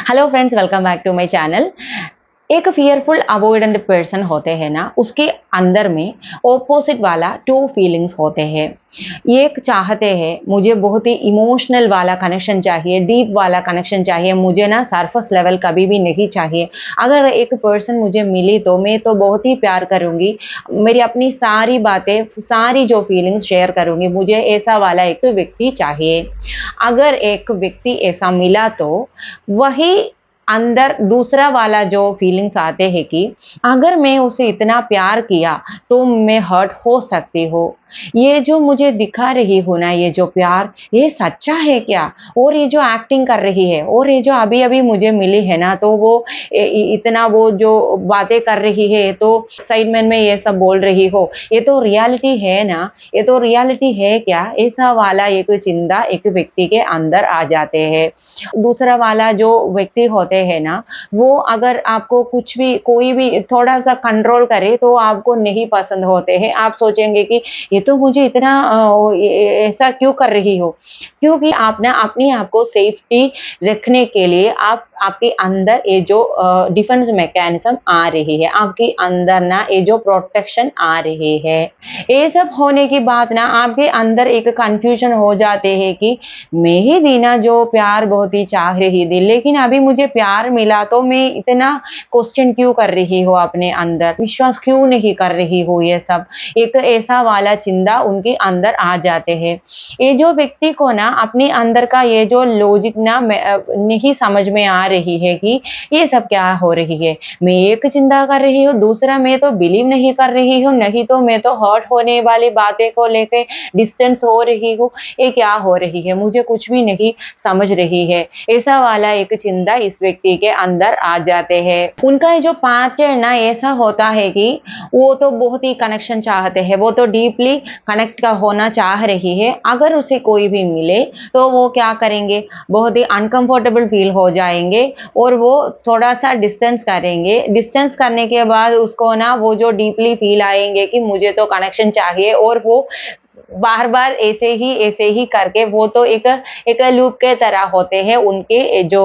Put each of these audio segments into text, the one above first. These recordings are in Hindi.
Hello friends, welcome back to my channel. एक फियरफुल अवॉइडेंट पर्सन होते हैं ना, उसके अंदर में ऑपोजिट वाला टू फीलिंग्स होते हैं। एक चाहते हैं मुझे बहुत ही इमोशनल वाला कनेक्शन चाहिए, डीप वाला कनेक्शन चाहिए, मुझे ना सरफेस लेवल कभी भी नहीं चाहिए। अगर एक पर्सन मुझे मिली तो मैं तो बहुत ही प्यार करूंगी, मेरी अपनी सारी बातें, सारी जो फीलिंग्स शेयर करूंगी। मुझे ऐसा वाला एक व्यक्ति चाहिए। अगर एक व्यक्ति ऐसा मिला तो वही अंदर दूसरा वाला जो फीलिंग्स आते हैं कि अगर मैं उसे इतना प्यार किया तो मैं हर्ट हो सकती हूँ। ये जो मुझे दिखा रही हूँ ना, ये जो प्यार, ये सच्चा है क्या? और ये जो एक्टिंग कर रही है और ये जो अभी अभी मुझे मिली है ना, तो वो इतना वो जो बातें कर रही है, तो एक्साइटमेंट में ये सब बोल रही हो, ये तो रियलिटी है ना? ये तो रियलिटी है क्या? ऐसा वाला एक चिंता एक व्यक्ति के अंदर आ जाते हैं। दूसरा वाला जो व्यक्ति होते हैं ना, वो अगर आपको कुछ भी कोई भी थोड़ा सा कंट्रोल करे तो आपको नहीं पसंद होते हैं। आप सोचेंगे कि ये तो मुझे इतना ऐसा क्यों कर रही हो? क्योंकि आप ना अपने आप को सेफ्टी रखने के लिए आप आपके अंदर ये जो डिफेंस मैकेनिज्म आ रही है, आपके अंदर ना ये जो प्रोटेक्शन आ रही है, ये सब होने के बाद ना आपके अंदर एक कंफ्यूजन हो जाते हैं कि मैं ही दीना जो प्यार बहुत ही चाह रही थी, लेकिन अभी मुझे प्यार मिला तो मैं इतना क्वेश्चन क्यों कर रही हूँ, अपने अंदर विश्वास क्यों नहीं कर रही हूँ? ये सब एक ऐसा वाला चिंता उनके अंदर आ जाते हैं। ये जो व्यक्ति को ना अपने अंदर का ये जो लॉजिक ना नहीं समझ में आ रही है कि ये सब क्या हो रही है। मैं एक चिंता कर रही हूँ, दूसरा मैं तो बिलीव नहीं कर रही हूँ, नहीं तो मैं तो हर्ट होने वाली बातें को लेके डिस्टेंस हो रही हूँ। ये क्या हो रही है? मुझे कुछ भी नहीं समझ रही है। ऐसा वाला एक चिंता इस व्यक्ति के अंदर आ जाते हैं। उनका ये जो पार्टनर ना ऐसा होता है कि वो तो बहुत ही कनेक्शन चाहते हैं, वो तो डीपली कनेक्ट का होना चाह रही है। अगर उसे कोई भी मिले तो वो क्या करेंगे, बहुत ही अनकंफर्टेबल फील हो जाएंगे और वो थोड़ा सा डिस्टेंस करेंगे। डिस्टेंस करने के बाद उसको ना वो जो डीपली फील आएंगे कि मुझे तो कनेक्शन चाहिए, और वो बार बार ऐसे ही करके वो तो एक एक लूप के तरह होते हैं उनके जो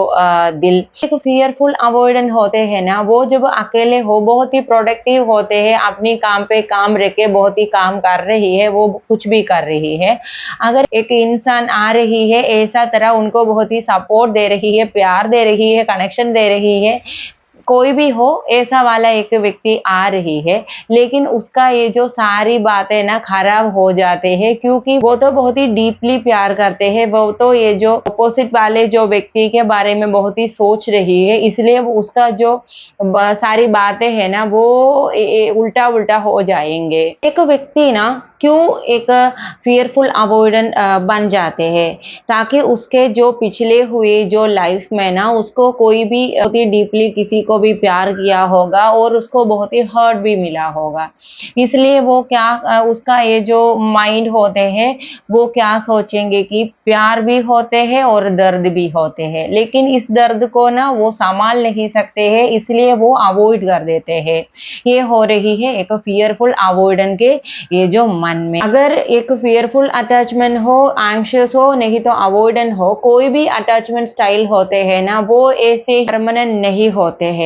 दिल। एक फियरफुल अवॉइडेंट होते हैं ना, वो जब अकेले हो बहुत ही प्रोडक्टिव होते हैं, अपनी काम पे काम रह के बहुत ही काम कर रही है, वो कुछ भी कर रही है। अगर एक इंसान आ रही है ऐसा तरह उनको बहुत ही सपोर्ट दे रही है, प्यार दे रही है, कनेक्शन दे रही है, कोई भी हो ऐसा वाला एक व्यक्ति आ रही है, लेकिन उसका ये जो सारी बातें ना खराब हो जाते हैं, क्योंकि वो तो बहुत ही डीपली प्यार करते हैं। वो तो ये जो अपोजिट वाले जो व्यक्ति के बारे में बहुत ही सोच रही है, इसलिए वो उसका जो सारी बातें है ना, वो उल्टा उल्टा हो जाएंगे। एक व्यक्ति ना क्यों एक फियरफुल अवॉइडेंट बन जाते हैं, ताकि उसके जो पिछले हुए जो लाइफ में ना उसको कोई भी बहुत ही डीपली किसी को भी प्यार किया होगा और उसको बहुत ही हर्ट भी मिला होगा। इसलिए वो क्या उसका ये जो माइंड होते हैं, वो क्या सोचेंगे कि प्यार भी होते हैं और दर्द भी होते हैं, लेकिन इस दर्द को ना वो संभाल नहीं सकते हैं, इसलिए वो अवॉइड कर देते हैं। ये हो रही है एक फियरफुल अवॉइडेंट के ये जो मन में। अगर एक फियरफुल अटैचमेंट हो, एंग्शियस हो, नहीं तो अवॉइडेंट हो, कोई भी अटैचमेंट स्टाइल होते हैं ना, वो ऐसे परमानेंट नहीं होते हैं।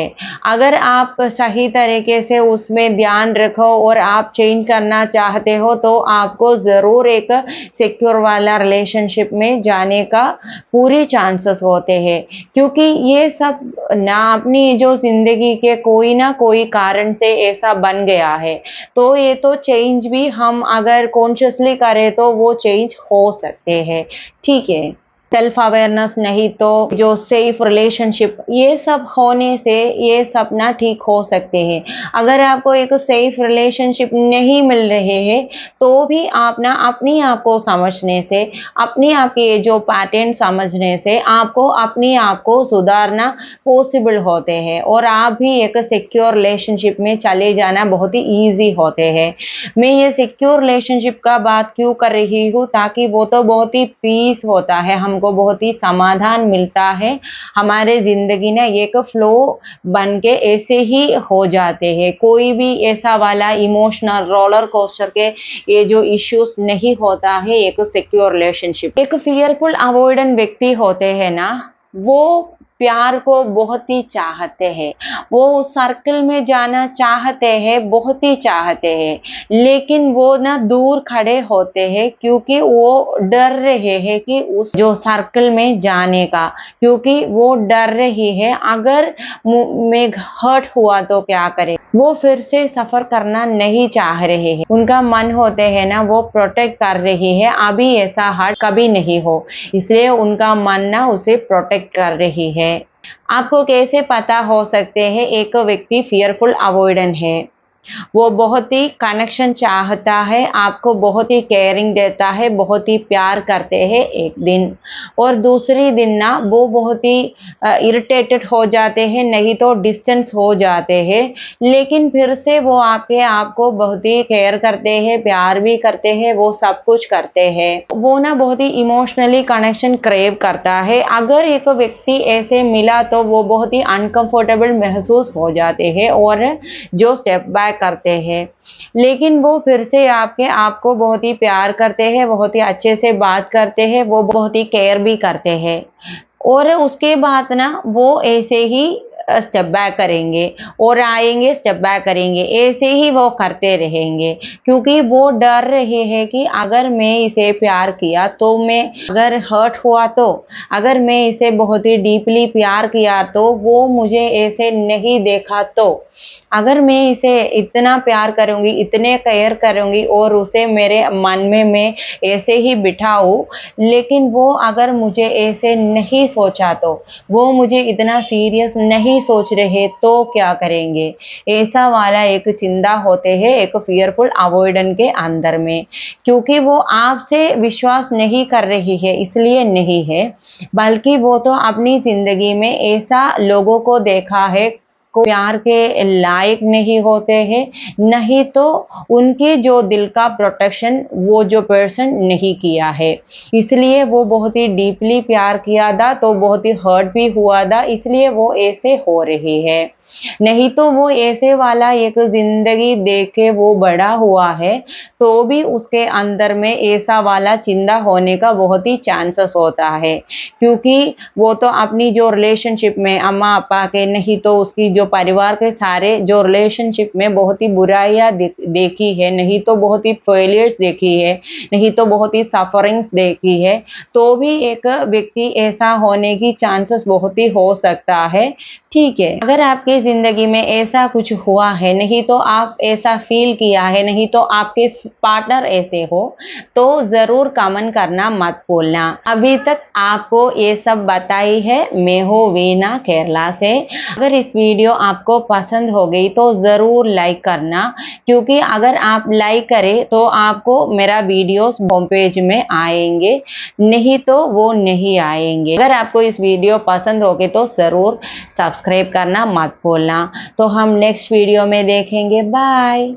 अगर आप सही तरीके से उसमें ध्यान रखो और आप चेंज करना चाहते हो तो आपको जरूर एक सिक्योर वाला रिलेशनशिप में जाने का पूरी चांसेस होते हैं, क्योंकि ये सब ना अपनी जो जिंदगी के कोई ना कोई कारण से ऐसा बन गया है। तो ये तो चेंज भी हम अगर कॉन्शियसली करें तो वो चेंज हो सकते हैं। ठीक है, सेल्फ अवेयरनेस नहीं तो जो सेफ रिलेशनशिप, ये सब होने से ये सब ना ठीक हो सकते हैं। अगर आपको एक सेफ रिलेशनशिप नहीं मिल रहे हैं तो भी आप ना अपने आप को समझने से, अपने आप के ये जो पैटर्न समझने से आपको अपने आप को सुधारना पॉसिबल होते हैं, और आप भी एक सिक्योर रिलेशनशिप में चले जाना बहुत ही ईजी होते हैं। मैं ये सिक्योर रिलेशनशिप का बात क्यों कर रही हूँ, ताकि वो तो बहुत ही पीस होता है, हमको बहुत ही समाधान मिलता है। हमारे जिंदगी ना एक फ्लो बन के ऐसे ही हो जाते हैं, कोई भी ऐसा वाला इमोशनल रोलर कोस्टर के ये जो इश्यूज नहीं होता है एक सिक्योर रिलेशनशिप। एक फियरफुल अवॉइडेंट व्यक्ति होते हैं ना, वो प्यार को बहुत ही चाहते हैं, वो उस सर्कल में जाना चाहते हैं, बहुत ही चाहते हैं, लेकिन वो ना दूर खड़े होते हैं क्योंकि वो डर रहे हैं कि उस जो सर्कल में जाने का, क्योंकि वो डर रही है अगर में हर्ट हुआ तो क्या करे, वो फिर से सफर करना नहीं चाह रहे हैं, उनका मन होते है ना वो प्रोटेक्ट कर रही है, अभी ऐसा हर्ट कभी नहीं हो, इसलिए उनका मन ना उसे प्रोटेक्ट कर रही है। आपको कैसे पता हो सकते हैं एक व्यक्ति फियरफुल अवॉइडेंट है? वो बहुत ही कनेक्शन चाहता है, आपको बहुत ही केयरिंग देता है, बहुत ही प्यार करते हैं एक दिन, और दूसरी दिन ना वो बहुत ही इरिटेटेड हो जाते हैं, नहीं तो डिस्टेंस हो जाते हैं, लेकिन फिर से वो आपको बहुत ही केयर करते हैं, प्यार भी करते हैं, वो सब कुछ करते हैं। वो ना बहुत ही इमोशनली कनेक्शन क्रेव करता है। अगर एक व्यक्ति ऐसे मिला तो वो बहुत ही अनकंफर्टेबल महसूस हो जाते हैं और जो स्टेप बैक करते हैं, लेकिन वो फिर से आपको बहुत ही प्यार करते हैं, बहुत ही अच्छे से बात करते हैं, वो बहुत ही केयर भी करते हैं, और उसके बाद ना वो ऐसे ही स्टेप बैक करेंगे और आएंगे, स्टेप बैक करेंगे, ऐसे ही वो करते रहेंगे, क्योंकि वो डर रहे हैं कि अगर मैं इसे प्यार किया तो मैं अगर हर्ट हुआ तो, अगर मैं इसे बहुत ही डीपली प्यार किया तो वो मुझे ऐसे नहीं देखा तो, अगर मैं इसे इतना प्यार करूंगी, इतने केयर करूंगी और उसे मेरे मन में मैं ऐसे ही बिठाऊं, लेकिन वो अगर मुझे ऐसे नहीं सोचा तो, वो मुझे इतना सीरियस नहीं सोच रहे तो क्या करेंगे? ऐसा वाला एक चिंता होते है एक फियरफुल अवॉइडेंट के अंदर में, क्योंकि वो आपसे विश्वास नहीं कर रही है इसलिए नहीं है, बल्कि वो तो अपनी जिंदगी में ऐसा लोगों को देखा है को प्यार के लायक नहीं होते हैं, नहीं तो उनके जो दिल का प्रोटेक्शन वो जो पर्सन नहीं किया है, इसलिए वो बहुत ही डीपली प्यार किया था तो बहुत ही हर्ट भी हुआ था, इसलिए वो ऐसे हो रही है, नहीं तो वो ऐसे वाला एक जिंदगी देख के वो बड़ा हुआ है तो भी उसके अंदर में ऐसा वाला चिंता होने का बहुत ही चांसेस होता है, क्योंकि वो तो अपनी जो रिलेशनशिप में अम्मा पापा के, नहीं तो उसकी जो परिवार के सारे जो रिलेशनशिप में बहुत ही बुराइयां देखी है, नहीं तो बहुत ही फेलियर्स देखी है, नहीं तो बहुत ही सफरिंग्स देखी है, तो भी एक व्यक्ति ऐसा होने की चांसेस बहुत ही हो सकता है। ठीक है, अगर आपकी जिंदगी में ऐसा कुछ हुआ है, नहीं तो आप ऐसा फील किया है, नहीं तो आपके पार्टनर ऐसे हो, तो जरूर कमेंट करना मत भूलना। अभी तक आपको ये सब बताई है मैं हूँ वीना केरला से। अगर इस वीडियो आपको पसंद हो गई तो जरूर लाइक करना, क्योंकि अगर आप लाइक करें तो आपको मेरा वीडियोस होम पेज में आएंगे, नहीं तो वो नहीं आएंगे। अगर आपको इस वीडियो पसंद हो गई तो जरूर सब्सक्राइब करना मत भूलना। तो हम नेक्स्ट वीडियो में देखेंगे। बाय।